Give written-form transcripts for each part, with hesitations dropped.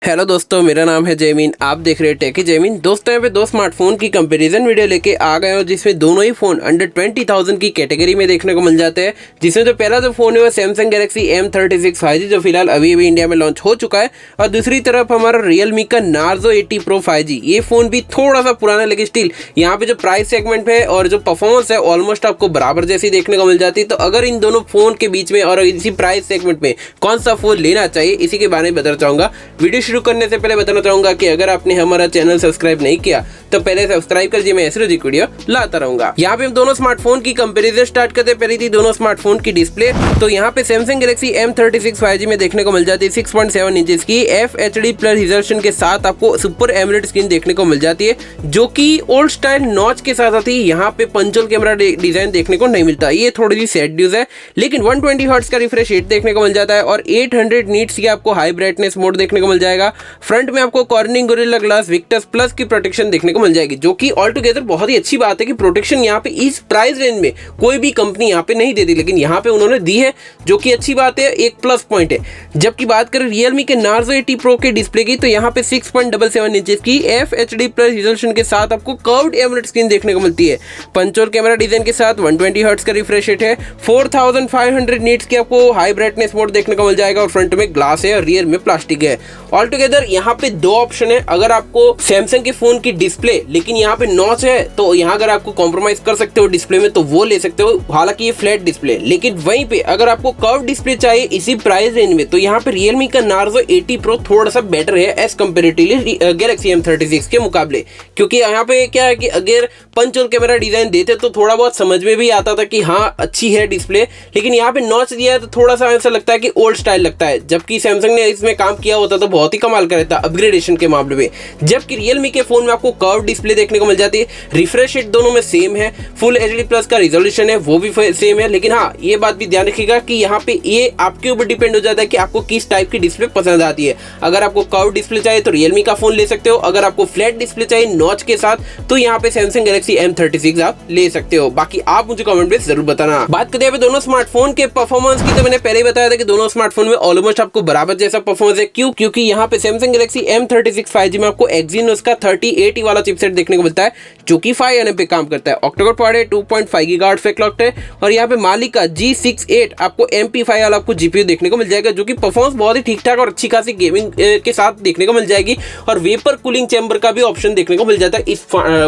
Hello दोस्तों, मेरा नाम है जयमीन। आप देख रहे हैं टेकी जयमीन। दोस्तों यहाँ पे दो स्मार्टफोन की कंपैरिजन वीडियो लेके आ गए हो, जिसमें दोनों ही फोन अंडर 20,000 की कैटेगरी में देखने को मिल जाते हैं। जिसमें जो पहला जो फोन है वो सैमसंग गैलेक्सी M36 5G जो फिलहाल अभी इंडिया में लॉन्च हो चुका है, और दूसरी तरफ हमारा रियलमी का नार्जो 80 Pro 5G। ये फोन भी थोड़ा सा पुराना, लेकिन स्टिल यहाँ पे जो प्राइस सेगमेंट है और जो परफॉर्मेंस है ऑलमोस्ट आपको बराबर जैसी देखने को मिल जाती है। तो अगर इन दोनों फोन के बीच में और इसी प्राइस सेगमेंट में कौन सा फोन लेना चाहिए, इसी के बारे में बताना चाहूंगा। वीडियो शुरू करने से पहले बताना चाहूंगा कि अगर आपने हमारा चैनल सब्सक्राइब नहीं किया तो पहले सब्सक्राइब कर, मैं ऐसे रोजिक वीडियो लाता रहूंगा। यहाँ पे हम दोनों स्मार्टफोन की कंपैरिजन स्टार्ट करते हैं। पहली थी दोनों स्मार्टफोन की डिस्प्ले। तो यहाँ पे सैमसंग गैलेक्सी M36 5G में देखने को मिल जाती है 6.7 इंचेस की FHD प्लस रिजोल्यूशन के साथ आपको सुपर एमोलेड स्क्रीन देखने को मिल जाती है, जो कि ओल्ड स्टाइल नॉच के साथ आती है। यहाँ पे पंचोल कैमरा डिजाइन देखने को नहीं मिलता, ये थोड़ी सी सैड न्यूज है। लेकिन 120 हर्ट्ज का रिफ्रेश रेट देखने को मिल जाता है और 800 नीट्स की आपको हाई ब्राइटनेस मोड देखने को मिल जाएगा। फ्रंट में आपको cornering gorilla glass Victus plus की प्रोटेक्शन देखने को मिल जाएगी, जो कि ऑल टुगेदर बहुत ही अच्छी बात है कि प्रोटेक्शन यहाँ पे इस प्राइस रेंज में कोई भी कंपनी यहाँ पे नहीं देती, लेकिन यहाँ पे उन्होंने दी है, जो कि अच्छी बात है, एक प्लस पॉइंट है। जबकि बात करें रियलमी के नार्जो 80 Pro के डिस्प्ले की, तो यहाँ पे 6.77 इंचेस की FHD प्लस रिजोल्यूशन के साथ आपको कर्व्ड एमोलेड स्क्रीन देखने को मिलती है। पंचोल कैमरा डिजाइन के साथ 120 हर्ट्ज का रिफ्रेश रेट है, 4500 नीट्स की आपको हाई ब्राइटनेस मोड देखने को मिल जाएगा और फ्रंट में ग्लास है और रियर में प्लास्टिक है। ऑल टुगेदर यहाँ पे दो ऑप्शन है। अगर आपको सैमसंग के फोन की डिस्प्ले लेकिन यहाँ पे नॉच है, तो यहाँ अगर आपको कॉम्प्रोमाइज कर सकते हो डिस्प्ले में तो वो ले सकते हो, हालांकि ये फ्लैट डिस्प्ले। लेकिन वहीं पे अगर आपको कर्व डिस्प्ले चाहिए इसी प्राइस रेंज में, तो यहाँ पे रियलमी का नार्जो 80 Pro थोड़ा सा बेटर है एज कंपेरेटिवली गैलेक्सी M36 के मुकाबले। क्योंकि यहाँ पे क्या है कि अगर पंच और कैमरा डिजाइन देते तो थोड़ा बहुत समझ में भी आता था कि हाँ अच्छी है डिस्प्ले, लेकिन यहाँ पे नॉच दिया है तो थोड़ा सा ऐसा लगता है कि ओल्ड स्टाइल लगता है। जबकि सैमसंग ने इसमें काम किया होता तो बहुत ही कमाल का रहता अपग्रेडेशन के मामले में। जबकि रियलमी के फोन में आपको कर्व डिस्प्ले देखने को मिल जाती है, रिफ्रेश रेट दोनों में सेम है, फुल HD प्लस का रिजोल्यूशन है वो भी सेम है। लेकिन हाँ ये बात भी ध्यान रखिएगा कि यहाँ पे ये आपके ऊपर डिपेंड हो जाता है कि आपको किस टाइप की डिस्प्ले पसंद आती है। अगर आपको कर्व डिस्प्ले चाहिए तो रियलमी का फोन ले सकते हो, अगर आपको फ्लैट डिस्प्ले चाहिए नॉच के साथ तो यहाँ पे सैमसंग गैलेक्सी M36 आप ले सकते हो। बाकी आप मुझे कमेंट में जरूर बताना। बात करते हैं दोनों स्मार्टफोन के परफॉर्मेंस की, तो मैंने पहले ही बताया था कि दोनों स्मार्टफोन में ऑलमोस्ट आपको बराबर जैसा परफॉर्मेंस है। क्यों? क्योंकि यहाँ पे सैमसंग गैलेक्सी M36 5G में आपको एक्सिनोस का 3080 वाला चिपसेट देखने को मिलता है, जो कि 5 nm पे काम करता है। ऑक्टा-कोर क्वाड है, 2.5 GHz पे क्लॉक्ड है और यहाँ पे मालिक का G68 आपको MP5 वाला आपको GPU देखने को मिल जाएगा, जो कि परफॉर्मेंस बहुत ही ठीक ठाक और अच्छी खासी गेमिंग के साथ देखने को मिल जाएगी। और वेपर कूलिंग चैम्बर का भी ऑप्शन देखने को मिल जाता है इस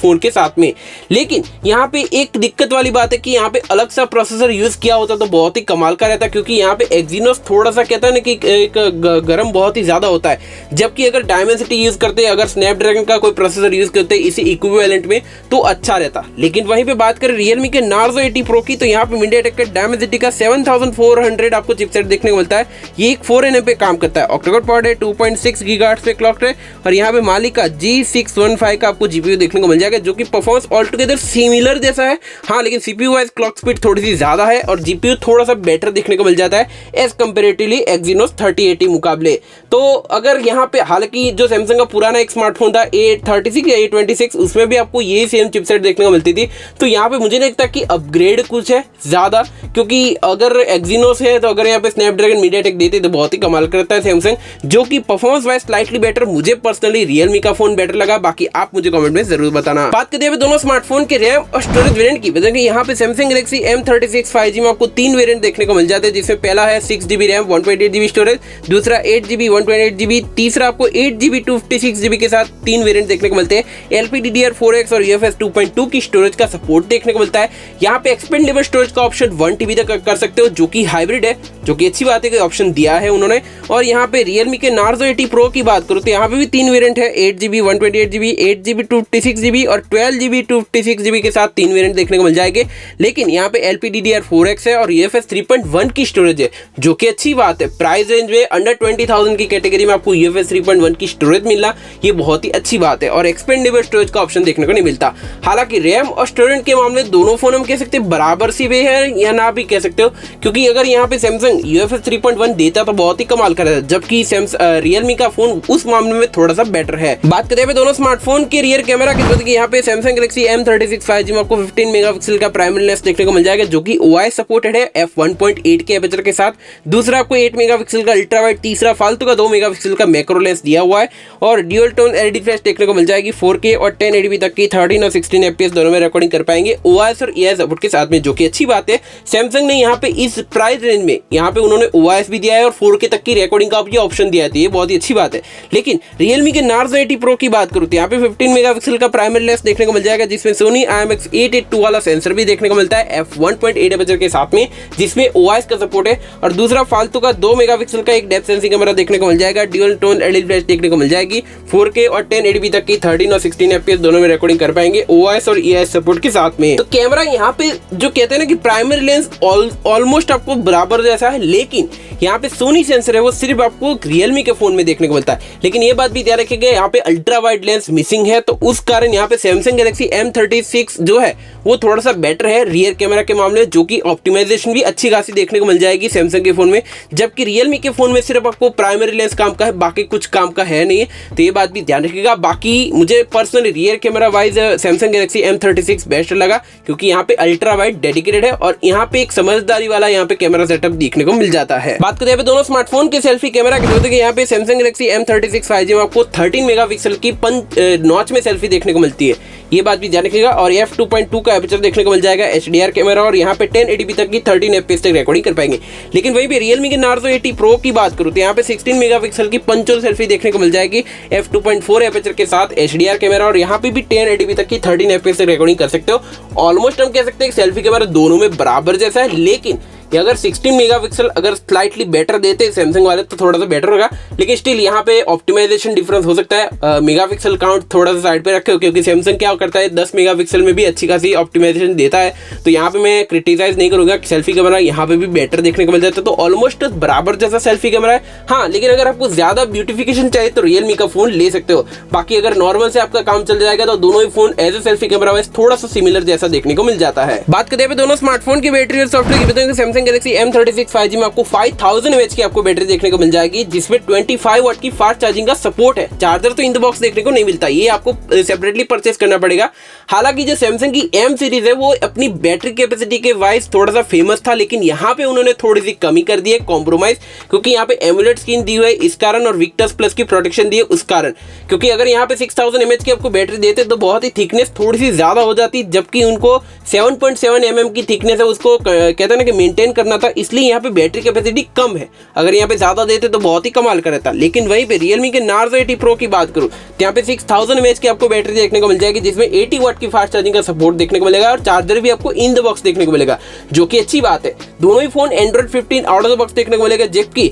फोन के साथ में। लेकिन यहाँ पे एक दिक्कत वाली बात है कि यहाँ पे अलग सा प्रोसेसर यूज किया होता तो बहुत ही कमाल का रहता, क्योंकि यहाँ पे एक्सिनोस थोड़ा सा कहता है ना कि गर्म बहुत ही ज्यादा होता है। जबकि अगर डायमेंसिटी यूज करते, अगर स्नैपड्रैगन का कोई प्रोसेसर यूज करते इसी इक्विवेलेंट में तो अच्छा रहता। लेकिन वहीं पे बात करें रियलमी के नार्जो 80 Pro की, तो यहाँ पे मीडियाटेक का डायमेंसिटी का 7400 आपको चिपसेट देखने को मिलता है। ये एक 4 nm पे काम करता है। ऑक्टा-कोर क्वाड है, 2.6 GHz पे क्लॉक्ड है और यहाँ पे मालिक का G615 का आपको GPU देखने को मिल जाएगा, जो कि परफॉर्मेंस ऑल टुगेदर सिमिलर जैसा है। हाँ लेकिन CPU वाइज क्लॉक स्पीड थोड़ी सी ज्यादा है और GPU थोड़ा सा बेटर देखने को मिल जाता है एज कंपेरेटिवली एक्सिनोस 3080 मुकाबले। तो अगर यहाँ पे, हालांकि जो सैमसंग का पुराना एक स्मार्टफोन था A36 या A26, उसमें भी आपको यही सेम चिपसेट देखने को मिलती थी। तो यहाँ पे मुझे नहीं लगता कि अपग्रेड कुछ है ज्यादा, क्योंकि अगर एक्सिनोस है तो अगर यहाँ पे स्नैपड्रैगन मीडियाटेक देते तो बहुत ही कमाल करता है सैमसंग, जो कि परफॉर्मेंस वाइज स्लाइटली बेटर। मुझे पर्सनली रियलमी का फोन बेटर लगा। बाकी आप मुझे कमेंट में जरूर बताना। बात करते हैं दोनों स्मार्टफोन के रैम और स्टोरेज वेरिएंट की। बताइए यहाँ पे सैमसंग गैलेक्सी M36 5G में आपको 3 वेरिएंट देखने को मिल जाते हैं, जिसमें पहला है 6GB रैम 128GB स्टोरेज, दूसरा 8GB 128GB, तीसरा आपको 8GB 256GB के साथ 3 वेरिएंट देखने को मिलते हैं। LPDDR4X और UFS 2.2 की स्टोरेज का सपोर्ट देखने को मिलता है। यहाँ पे एक्सपेंडेबल स्टोरेज का ऑप्शन 1TB तक कर सकते हो, जो कि हाइब्रिड है, जो कि अच्छी बात है कि ऑप्शन दिया है उन्होंने। और यहाँ पे रियलमी के नार्जो 80 Pro की बात करूँ तो यहाँ पे भी 3 वेरिएंट है, 8GB 128GB, 8GB 256GB और 12GB 256GB के साथ 3 वेरिएंट देखने को मिल जाएंगे। लेकिन यहाँ पे LPDDR4X है और UFS 3.1 की स्टोरेज है, जो कि अच्छी बात है। प्राइस रेंज में अंडर 20,000 की कैटेगरी में आपको UFS 3.1 की स्टोरेज मिलना ये बहुत ही अच्छी बात है। और एक्सपेंडेबल स्टोरेज का ऑप्शन देखने को नहीं मिलता। हालांकि रैम और स्टोरेज के मामले दोनों फोन हम कह सकते हैं बराबर सी वे है या ना भी कह सकते हो, क्योंकि अगर यहाँ पे सैमसंग UFS 3.1 देता तो बहुत ही कमाल का रहता, जबकि रियलमी का फोन उस मामले में थोड़ा सा बेटर है। बात करते हैं दोनों स्मार्टफोन के रियर कैमरा की, यहाँ पे सैमसंग गैलेक्सी M36 5G में आपको 15 मेगापिक्सल का प्राइमरी लेंस देखने को मिल जाएगा, जो कि OIS सपोर्टेड है f1.8 के एपर्चर के साथ। दूसरा आपको 8 मेगापिक्सल का अल्ट्रा वाइड, तीसरा फालतू का 2 मेगापिक्सल का का मैक्रो लेंस दिया हुआ है और ड्यूल टोन एलईडी फ्लैश देखने को मिल जाएगी। 4K और 1080p तक की 13 और 16 FPS दोनों में रिकॉर्डिंग कर पाएंगे OIS और EIS सपोर्ट के साथ में, जो कि अच्छी बात है। सैमसंग ने यहाँ पे इस प्राइस रेंज में यहाँ पे उन्होंने OIS भी दिया है और 4K तक की रिकॉर्डिंग का भी ऑप्शन दिया है, तो ये बहुत ही अच्छी बात है। लेकिन Realme के Narzo 80 Pro की बात करूँ तो यहाँ पे 15 मेगापिक्सल का प्राइमरी लेंस देखने को मिल जाएगा, जिसमें Sony IMX882 वाला सेंसर भी देखने को मिलता है f1.8 एपर्चर के साथ में, जिसमें OIS का सपोर्ट है। और दूसरा फालतू का 2 मेगापिक्सल का एक डेप्थ सेंसिंग कैमरा देखने को मिल जाएगा, ड्यूल टोन एलईडी फ्लैश देखने को मिल जाएगी। 4K और 1080p तक की 13 और 16 FPS दोनों में रिकॉर्डिंग कर पाएंगे OIS और EIS सपोर्ट के साथ में। तो कैमरा यहाँ पे जो कहते हैं ना कि प्राइमरी लेंस ऑलमोस्ट आपको बराबर जैसा है, लेकिन यहाँ पे सोनी सेंसर है वो सिर्फ आपको Realme के फोन में देखने को मिलता है। लेकिन ये बात भी ध्यान रखिएगा, यहाँ पे अल्ट्रा वाइड लेंस मिसिंग है, तो उस कारण यहाँ पे Samsung Galaxy M36 जो है वो थोड़ा सा बेटर है रियर कैमरा के मामले में, जो कि ऑप्टिमाइजेशन भी अच्छी खासी देखने को मिल जाएगी Samsung के फोन में, जबकि Realme के फोन में सिर्फ आपको प्राइमरी लेंस काम का है, बाकी कुछ काम का है नहीं। तो ये बात भी ध्यान रखिएगा। बाकी मुझे personally rear camera wise Samsung Galaxy M36 best लगा, क्योंकि यहाँ पे अल्ट्रा वाइड डेडिकेटेड है और यहाँ पे एक समझदारी वाला यहाँ पे कैमरा सेटअप देखने को मिल जाता है। बात करें दोनों स्मार्टफोन के सेल्फी कैमरा की, तो यहाँ पे Samsung Galaxy M36 5G में आपको 13 मेगापिक्सल की नॉच में सेल्फी देखने को मिलती है, ये बात भी ध्यान रखिएगा। और f2.2 का एपर्चर देखने को मिल जाएगा, HDR कैमरा, और यहाँ पे 1080p तक की 13 FPS तक रिकॉर्डिंग कर पाएंगे। लेकिन वहीं पे Realme के Narzo 80 Pro की बात करूँ तो यहाँ पे 16 मेगापिक्सल की पंचोल सेल्फी देखने को मिल जाएगी, f2.4 एपर्चर के साथ HDR कैमरा, और यहाँ पे भी 1080p तक की 13 FPS तक रिकॉर्डिंग कर सकते हो। ऑलमोस्ट हम कह सकते हैं कि सेल्फी कैमरा दोनों में बराबर जैसा है, लेकिन अगर 16 मेगापिक्सल अगर स्लाइटली बेटर देते सैमसंग वाले तो थोड़ा सा बेटर होगा, लेकिन स्टिल यहाँ पे ऑप्टिमाइजेशन डिफरेंस हो सकता है। मेगापिक्सल काउंट थोड़ा सा साइड पे रखे, क्योंकि सैमसंग क्या करता है 10 मेगापिक्सल में भी अच्छी खासी ऑप्टिमाइजेशन देता है, तो यहाँ पे मैं क्रिटिसाइज नहीं करूँगा कि सेल्फी कैमरा यहाँ पे भी बेटर देखने को मिल जाता है, तो ऑलमोस्ट बराबर जैसा सेल्फी कैमरा है। हाँ, लेकिन अगर आपको ज्यादा ब्यूटिफिकेशन चाहिए तो Realme का फोन ले सकते हो। बाकी अगर नॉर्मल से आपका काम चल जाएगा तो दोनों ही phone as a selfie camera wise थोड़ा सा सिमिलर जैसा देखने को मिल जाता है। बात करते हैं दोनों स्मार्टफोन की बैटरी और सॉफ्टवेयर की, बताएंगे Samsung Galaxy M36 5G में आपको 5000 mAh की आपको बैटरी देखने को मिल जाएगी, जिसमें 25 वाट की फास्ट चार्जिंग का सपोर्ट है। चार्जर तो इन द बॉक्स देखने को नहीं मिलता, ये आपको सेपरेटली परचेस करना पड़ेगा। हालांकि जो सैमसंग की M सीरीज है वो अपनी बैटरी कैपेसिटी के वाइज थोड़ा सा फेमस था, लेकिन यहाँ पे उन्होंने थोड़ी सी कमी कर दी है, कॉम्प्रोमाइज, क्योंकि यहाँ पे एमुलेट स्क्रीन दी हुई है इस कारण, और विक्टस प्लस की प्रोटेक्शन दी है उस कारण। क्योंकि अगर यहाँ पे 6000 mAh की आपको बैटरी देते तो बहुत ही थिकनेस थोड़ी सी ज्यादा हो जाती, जबकि उनको 7.7 mm की थिकनेस है उसको कहते हैं ना कि मेंटेन करना था, इसलिए यहाँ पे बैटरी कैपेसिटी कम है। अगर यहाँ पे ज्यादा देते तो बहुत ही कमाल का रहता। लेकिन वहीं पे Realme के Narzo 80 Pro की बात करूँ तो यहाँ पे 6000 mAh की आपको बैटरी देखने को मिल जाएगी, जिसमें 80 वाट की फास्ट चार्जिंग का सपोर्ट देखने को मिलेगा, और चार्जर भी आपको इन द बॉक्स देखने को मिलेगा, जो कि अच्छी बात है। दोनों ही phone Android 15 out of the box देखने को मिलेगा, जबकि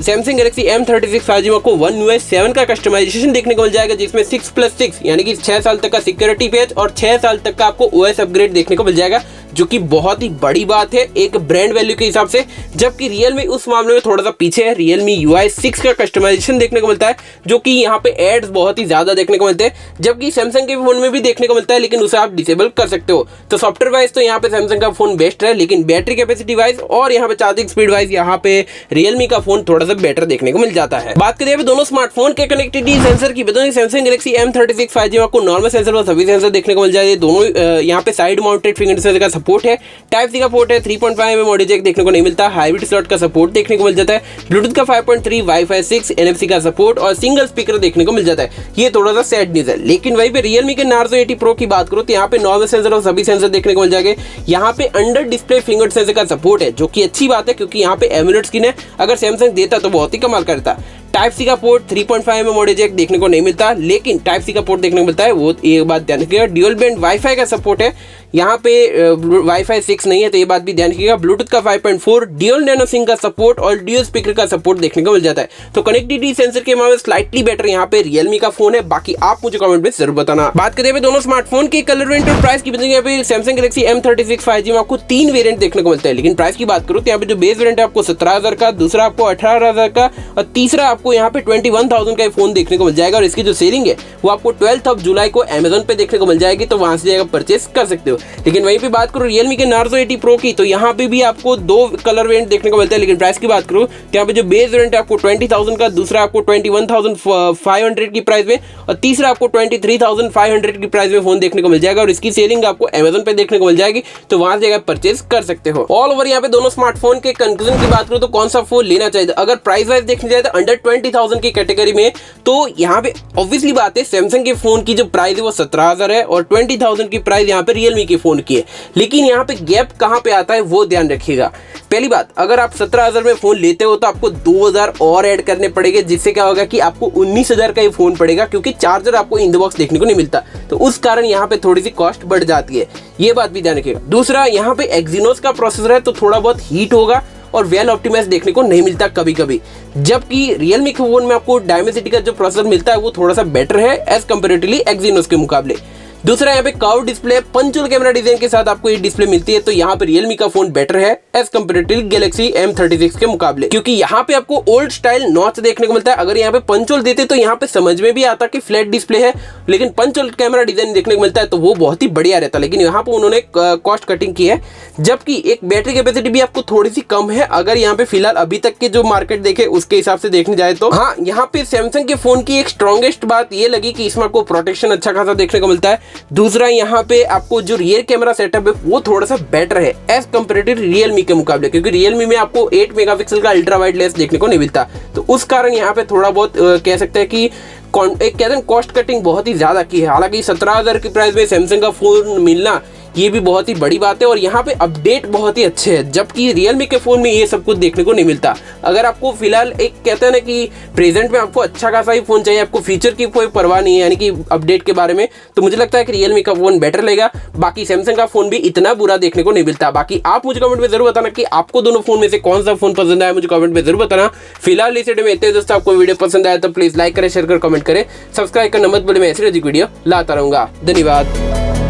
Samsung Galaxy M36 5G में आपको One UI 7 का कस्टमाइजेशन देखने को मिल जाएगा, जिसमें 6+6 यानी कि 6 साल तक का सिक्योरिटी पैच और 6 साल तक का आपको OS अपग्रेड देखने को मिल जाएगा, जो कि बहुत ही बड़ी बात है एक ब्रांड वैल्यू के हिसाब से। जबकि Realme उस मामले में थोड़ा सा पीछे है, Realme UI 6 का कस्टमाइजेशन देखने को मिलता है, जो कि यहाँ पे एड्स बहुत ही ज्यादा देखने को मिलते हैं, जबकि Samsung के फोन में भी देखने को मिलता है, लेकिन उसे आप डिसेबल कर सकते हो। तो सॉफ्टवेयर वाइज तो यहाँ पे Samsung का फोन बेस्ट है, लेकिन बैटरी कैपेसिटी वाइज और यहाँ पे चार्जिंग स्पीड वाइज यहाँ पे Realme का फोन थोड़ा सा बेटर देखने को मिल जाता है। बात करें दोनों स्मार्टफोन के कनेक्टिविटी सेंसर की, बताओ Samsung Galaxy M36 5G में आपको नॉर्मल सेंसर और सभी सेंसर देखने को मिल जाएंगे। दोनों यहाँ पे साइड माउंटेड फिंगर सेंसर का सपोर्ट है, टाइप सी का पोर्ट है, 3.5 mm ऑडियो जैक देखने को नहीं मिलता, हाइब्रिड स्लॉट का सपोर्ट देखने को मिल जाता है, ब्लूटूथ का 5.3, Wi-Fi 6, NFC का सपोर्ट और सिंगल स्पीकर देखने को मिल जाता है। ये थोड़ा सा सैड न्यूज़ है। लेकिन वहीं पे Realme के Narzo 80 Pro की बात करो तो यहाँ पे नॉर्मल सेंसर और सभी सेंसर देखने को मिल जाएंगे। यहाँ पे अंडर डिस्प्ले फिंगर सेंसर का सपोर्ट है, जो कि अच्छी बात है, क्योंकि यहाँ पे एमुलेट स्क्रीन है। अगर सैमसंग देता तो बहुत ही कमाल करता। टाइप सी का पोर्ट, 3.5 mm ऑडियो जैक देखने को नहीं मिलता, लेकिन टाइप सी का पोर्ट देखने को मिलता है, वो एक बात ध्यान रखिएगा। ड्यूल बैंड वाईफाई का सपोर्ट है, यहाँ पे Wi-Fi 6 नहीं है, तो ये बात भी ध्यान रखिएगा। ब्लूटूथ का 5.4, ड्यूल नैनो सिंक का सपोर्ट और ड्यूल स्पीकर का सपोर्ट देखने को मिल जाता है। तो कनेक्टिविटी सेंसर के मामले में स्लाइटली बेटर यहाँ पे Realme का फोन है। बाकी आप मुझे कमेंट में जरूर बताना। बात करें दोनों स्मार्टफोन के कलर वेरिएंट और प्राइस की, बताएंगे यहाँ पे Samsung Galaxy M36 5G में आपको 3 वेरिएंट देखने को मिलता है, लेकिन प्राइस की बात करूँ तो यहाँ पे जो बेस वेरिएंट है आपको 17,000 का, दूसरा आपको 18,000 का और तीसरा आपको यहाँ पे 21,000 का फोन देखने को मिल जाएगा। और इसकी जो सेलिंग है वो आपको 12 जुलाई को Amazon पे देखने को मिल जाएगी, तो वहां से जाकर परचेस कर सकते हो। लेकिन वहीं पे बात करूँ Realme के Narzo 80 Pro की, तो यहाँ पे भी आपको दो कलर वेरिएंट देखने को मिलता है। लेकिन प्राइस की बात करूँ तो यहाँ पे जो बेस वेरिएंट है आपको 20,000 का, दूसरा आपको 21,500 की प्राइस में, और तीसरा आपको 23,500 की प्राइस में फोन देखने को मिल जाएगा। और इसकी सेलिंग आपको Amazon पे देखने को मिल जाएगी, तो वहां से जाकर परचेज कर सकते हो। ऑल ओवर यहाँ पे दोनों स्मार्टफोन के कंक्लूजन की बात करूँ तो कौन सा फोन लेना चाहिए, अगर प्राइस वाइज देखने जाए तो अंडर 20,000 की कैटेगरी में, तो यहाँ पे ऑब्वियसली बात है सैमसंग के फोन की जो प्राइस है वो 17,000 है और 20,000 की प्राइस यहाँ पे Realme के फोन की है। लेकिन यहाँ पे गैप कहाँ पे आता है वो ध्यान रखिएगा। पहली बात, अगर आप 17,000 में फोन लेते हो तो आपको 2,000 और ऐड करने पड़ेंगे, जिससे क्या होगा कि आपको 19,000 का ही फोन पड़ेगा, क्योंकि चार्जर आपको इन द बॉक्स देखने को नहीं मिलता, तो उस कारण यहाँ पे थोड़ी सी कॉस्ट बढ़ जाती है। ये बात भी ध्यान रखिएगा। दूसरा, यहाँ पे Exynos का प्रोसेसर है तो थोड़ा बहुत हीट होगा और वेल ऑप्टिमाइज देखने को नहीं मिलता कभी कभी, जबकि Realme के फोन में आपको Dimensity का जो प्रोसेसर मिलता है वो थोड़ा सा बेटर है एज कंपेरेटिवली Exynos के मुकाबले। दूसरा, यहाँ पे curve display punctual camera design के साथ आपको ये डिस्प्ले मिलती है, तो यहाँ पे Realme का फोन बेटर है एज कंपेरेटिवली Galaxy M36 के मुकाबले, क्योंकि यहाँ पे आपको ओल्ड स्टाइल नॉच देखने को मिलता है। अगर यहाँ पे पंचुअल देते तो यहाँ पे समझ में भी आता कि फ्लैट डिस्प्ले है, लेकिन पंचुअल कैमरा डिजाइन देखने को मिलता है तो वो बहुत ही बढ़िया रहता। लेकिन यहाँ पे उन्होंने कॉस्ट कटिंग की है, जबकि एक बैटरी कैपेसिटी भी आपको थोड़ी सी कम है अगर यहाँ पे फिलहाल अभी तक के जो मार्केट देखे उसके हिसाब से देखने जाए तो। हाँ, यहाँ पे सैमसंग के फोन की एक स्ट्रॉन्गेस्ट बात ये लगी कि इसमें आपको प्रोटेक्शन अच्छा खासा देखने को मिलता है। दूसरा, यहाँ पे आपको जो रियर कैमरा सेटअप है वो थोड़ा सा बेटर है एज कंपेरेटिव Realme के मुकाबले, क्योंकि Realme में आपको 8 मेगापिक्सल का अल्ट्रा वाइड लेंस देखने को नहीं मिलता, तो उस कारण यहाँ पे थोड़ा बहुत कह सकते हैं कि एक कहते हैं कॉस्ट कटिंग बहुत ही ज्यादा की है। हालांकि 17,000 की प्राइस में सैमसंग का फोन मिलना ये भी बहुत ही बड़ी बात है, और यहाँ पे अपडेट बहुत ही अच्छे हैं, जबकि Realme के फोन में ये सब कुछ देखने को नहीं मिलता। अगर आपको फिलहाल एक कहते हैं ना कि प्रेजेंट में आपको अच्छा खासा ही फोन चाहिए, आपको फीचर की कोई परवाह नहीं है यानी कि अपडेट के बारे में, तो मुझे लगता है कि Realme का फोन बेटर लेगा। बाकी सैमसंग का फोन भी इतना बुरा देखने को नहीं मिलता। बाकी आप मुझे कमेंट में जरूर बताना कि आपको दोनों फोन में से कौन सा फोन पसंद आया, मुझे कमेंट में जरूर बताना। फिलहाल इस वीडियो में इतने दोस्तों, आपको वीडियो पसंद आया तो प्लीज लाइक करें, शेयर करें, कमेंट करें, सब्सक्राइब करना मत भूलें। मैं ऐसी वीडियो लाता रहूंगा। धन्यवाद।